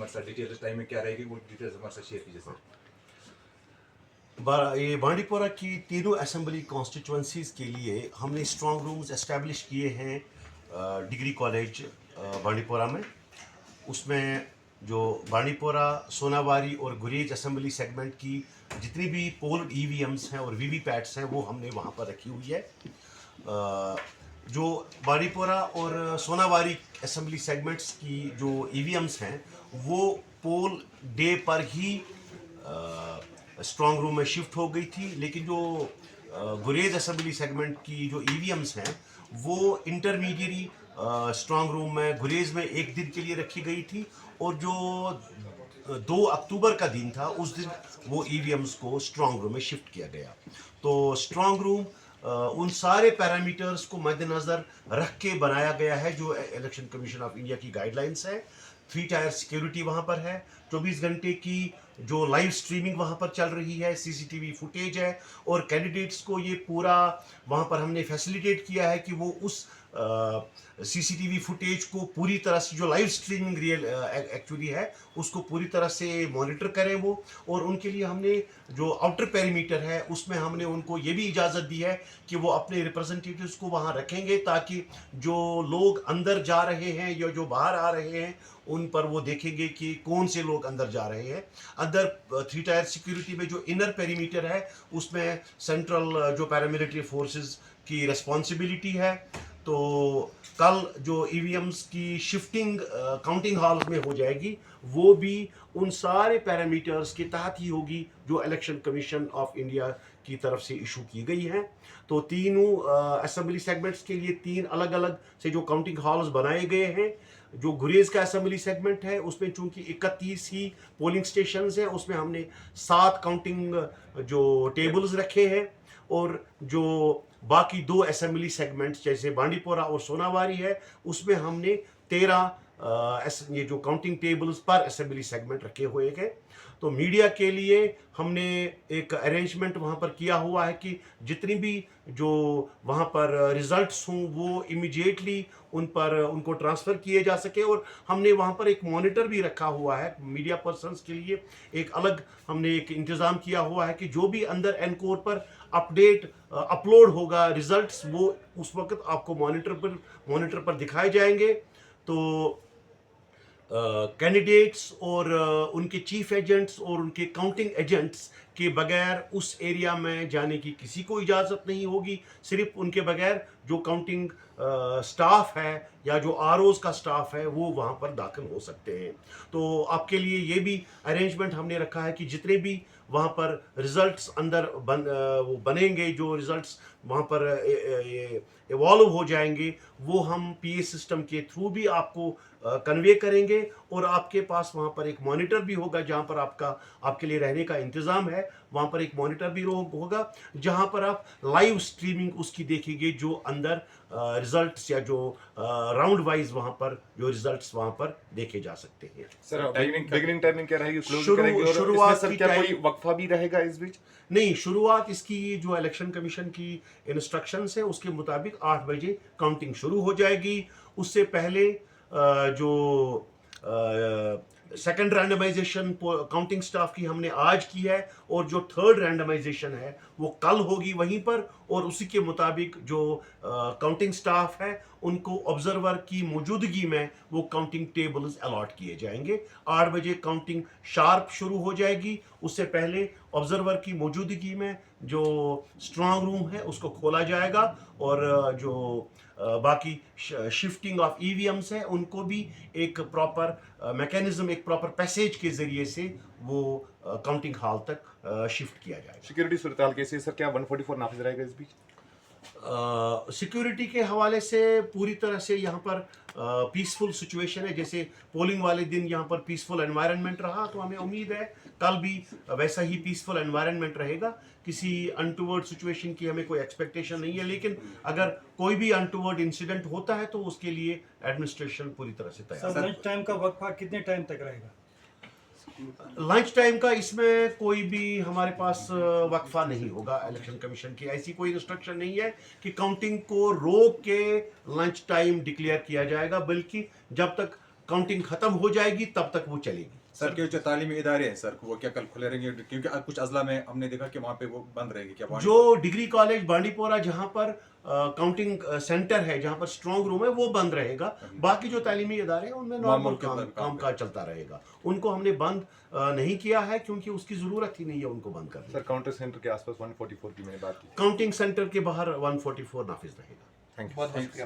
हमारे साथ detail time में क्या रहेगी वो डिटेल्स हमारे साथ शेयर कीजिए सर। ये बांडीपोरा की तीनों असेंबली कॉन्स्टिट्यूंसीज़ के लिए हमने स्ट्रॉन्ग रूम्स एस्टेब्लिश किए हैं डिग्री कॉलेज बांडीपोरा में। उसमें जो बांडीपोरा, सोनावारी और गुरेज असेंबली सेगमेंट की जितनी भी पोल ईवीएम्स हैं और वीवीपैट्स हैं वो हमने वहाँ पर रखी हुई है। जो बांडीपोरा और सोनावारी असेंबली सेगमेंट्स की जो ईवीएम्स हैं वो पोल डे पर ही स्ट्रॉन्ग रूम में शिफ्ट हो गई थी, लेकिन जो गुरेज असेंबली सेगमेंट की जो ईवीएम्स हैं वो इंटरमीडिएरी स्ट्रॉन्ग रूम में गुरेज में एक दिन के लिए रखी गई थी, और जो 2 अक्टूबर का दिन था उस दिन वो ईवीएम्स को स्ट्रॉन्ग रूम में शिफ्ट किया गया। तो स्ट्रॉन्ग रूम उन सारे पैरामीटर्स को मद्देनज़र रख के बनाया गया है जो इलेक्शन कमीशन ऑफ इंडिया की गाइडलाइंस है। 3 टायर सिक्योरिटी वहाँ पर है, 24 घंटे की जो लाइव स्ट्रीमिंग वहाँ पर चल रही है, सीसीटीवी फुटेज है, और कैंडिडेट्स को ये पूरा वहाँ पर हमने फैसिलिटेट किया है कि वो उस सीसीटीवी फुटेज को पूरी तरह से, जो लाइव स्ट्रीमिंग रियल एक्चुअली है, उसको पूरी तरह से मॉनिटर करें वो। और उनके लिए हमने जो आउटर पेरीमीटर है उसमें हमने उनको ये भी इजाज़त दी है कि वो अपने रिप्रेजेंटेटिव्स को वहाँ रखेंगे, ताकि जो लोग अंदर जा रहे हैं या जो बाहर आ रहे हैं उन पर वो देखेंगे कि कौन से लोग अंदर जा रहे हैं। अंदर 3 टायर सिक्योरिटी में जो इनर पेरीमीटर है उसमें सेंट्रल जो पैरामिलिट्री फोर्सेस की रिस्पॉन्सिबिलिटी है। तो कल जो ईवीएम्स की शिफ्टिंग काउंटिंग हॉल में हो जाएगी वो भी उन सारे पैरामीटर्स के तहत ही होगी जो इलेक्शन कमीशन ऑफ इंडिया की तरफ से इशू की गई हैं। तो तीनों असेंबली सेगमेंट्स के लिए 3 अलग अलग से जो काउंटिंग हॉल्स बनाए गए हैं। जो गुरेज का असेंबली सेगमेंट है उसमें चूंकि 31 ही पोलिंग स्टेशंस हैं, उसमें हमने 7 काउंटिंग जो टेबल्स रखे हैं, और जो बाकी 2 असेंबली सेगमेंट्स जैसे बांडीपोरा और सोनावारी है उसमें हमने 13 ये जो काउंटिंग टेबल्स पर असेंबली सेगमेंट रखे हुए हैं। तो मीडिया के लिए हमने एक अरेंजमेंट वहाँ पर किया हुआ है कि जितनी भी जो वहाँ पर रिजल्ट्स हों वो इमीडिएटली उनको ट्रांसफ़र किए जा सके, और हमने वहाँ पर एक मॉनिटर भी रखा हुआ है मीडिया पर्सन्स के लिए। एक अलग हमने एक इंतज़ाम किया हुआ है कि जो भी अंदर एनकोर पर अपडेट अपलोड होगा रिजल्ट्स, वो उस वक्त आपको मॉनिटर पर दिखाए जाएंगे। तो कैंडिडेट्स और उनके चीफ एजेंट्स और उनके काउंटिंग एजेंट्स के बगैर उस एरिया में जाने की किसी को इजाज़त नहीं होगी। सिर्फ उनके बगैर जो काउंटिंग स्टाफ है या जो आरओज का स्टाफ है वो वहाँ पर दाखिल हो सकते हैं। तो आपके लिए ये भी अरेंजमेंट हमने रखा है कि जितने भी वहाँ पर रिजल्ट्स अंदर वो बनेंगे, जो रिजल्ट्स वहाँ पर इवॉल्व हो जाएंगे, वो हम पीए सिस्टम के थ्रू भी आपको कन्वे करेंगे, और आपके पास वहाँ पर एक मॉनिटर भी होगा जहाँ पर आपके लिए रहने का इंतज़ाम है। वहाँ पर एक मॉनिटर भी होगा जहाँ पर आप लाइव स्ट्रीमिंग उसकी देखेंगे, जो अंदर रिजल्ट्स या जो राउंड वाइज वहाँ पर जो रिजल्ट्स वहाँ पर देखे जा सकते हैं। सर बिगिनिंग टाइमिंग क्या रहेगी, क्लोजिंग क्या रहेगी, और शुरुआत इसमें सर की क्या कोई टाइम- वक्फा भी रहेगा इस बीच? नहीं, शुरुआत इसकी जो इलेक्शन कमीशन की इंस्ट्रक्शंस है उसके मुताबिक 8 बजे काउंटिंग शुरू हो जाएगी। उससे पहले जो सेकंड रैंडमाइजेशन काउंटिंग स्टाफ की हमने आज की है, और जो थर्ड रैंडमाइजेशन है वो कल होगी वहीं पर, और उसी के मुताबिक जो काउंटिंग स्टाफ है उनको ऑब्जर्वर की मौजूदगी में वो काउंटिंग टेबल्स अलॉट किए जाएंगे। 8 बजे काउंटिंग शार्प शुरू हो जाएगी। उससे पहले ऑब्जर्वर की मौजूदगी में जो स्ट्रॉन्ग रूम है उसको खोला जाएगा, और जो बाकी शिफ्टिंग ऑफ ईवीएम्स है उनको भी एक प्रॉपर मैकेनिज्म, एक प्रॉपर पैसेज के जरिए से वो काउंटिंग हॉल तक शिफ्ट किया जाएगा। सिक्योरिटी सूरत कैसे है सर, क्या 144 नाफिज रहेगा इस बीच? सिक्योरिटी के हवाले से पूरी तरह से यहाँ पर पीसफुल सिचुएशन है। जैसे पोलिंग वाले दिन यहाँ पर पीसफुल एनवायरनमेंट रहा, तो हमें उम्मीद है कल भी वैसा ही पीसफुल एनवायरनमेंट रहेगा। किसी अनटूवर्ड सिचुएशन की हमें कोई एक्सपेक्टेशन नहीं है, लेकिन अगर कोई भी अनटूवर्ड इंसिडेंट होता है तो उसके लिए एडमिनिस्ट्रेशन पूरी तरह से तैयार है। लंच टाइम का वक्फा कितने टाइम तक रहेगा? लंच टाइम का इसमें कोई भी हमारे पास वक्फा नहीं होगा। इलेक्शन कमीशन की ऐसी कोई इंस्ट्रक्शन नहीं है कि काउंटिंग को रोक के लंच टाइम डिक्लेयर किया जाएगा, बल्कि जब तक काउंटिंग ख़त्म हो जाएगी तब तक वो चलेगी। सर के जो तालीमी इदारे हैं सर वो क्या कल खुले रहेंगे, क्योंकि कुछ अजला में हमने देखा कि वहाँ पे वो बंद रहेंगे क्या? जो डिग्री कॉलेज बांडीपोरा जहाँ पर काउंटिंग सेंटर है, जहाँ पर स्ट्रांग रूम है, वो बंद रहेगा। बाकी जो तालीमी इदारे हैं उनमें नॉर्मल काम काज चलता रहेगा। उनको हमने बंद नहीं किया है क्योंकि उसकी ज़रूरत ही नहीं है उनको बंद करने। सर काउंटर सेंटर के आसपास 144 की मैंने बात की। काउंटिंग सेंटर के बाहर 144 नाफिज रहेगा। Thank you.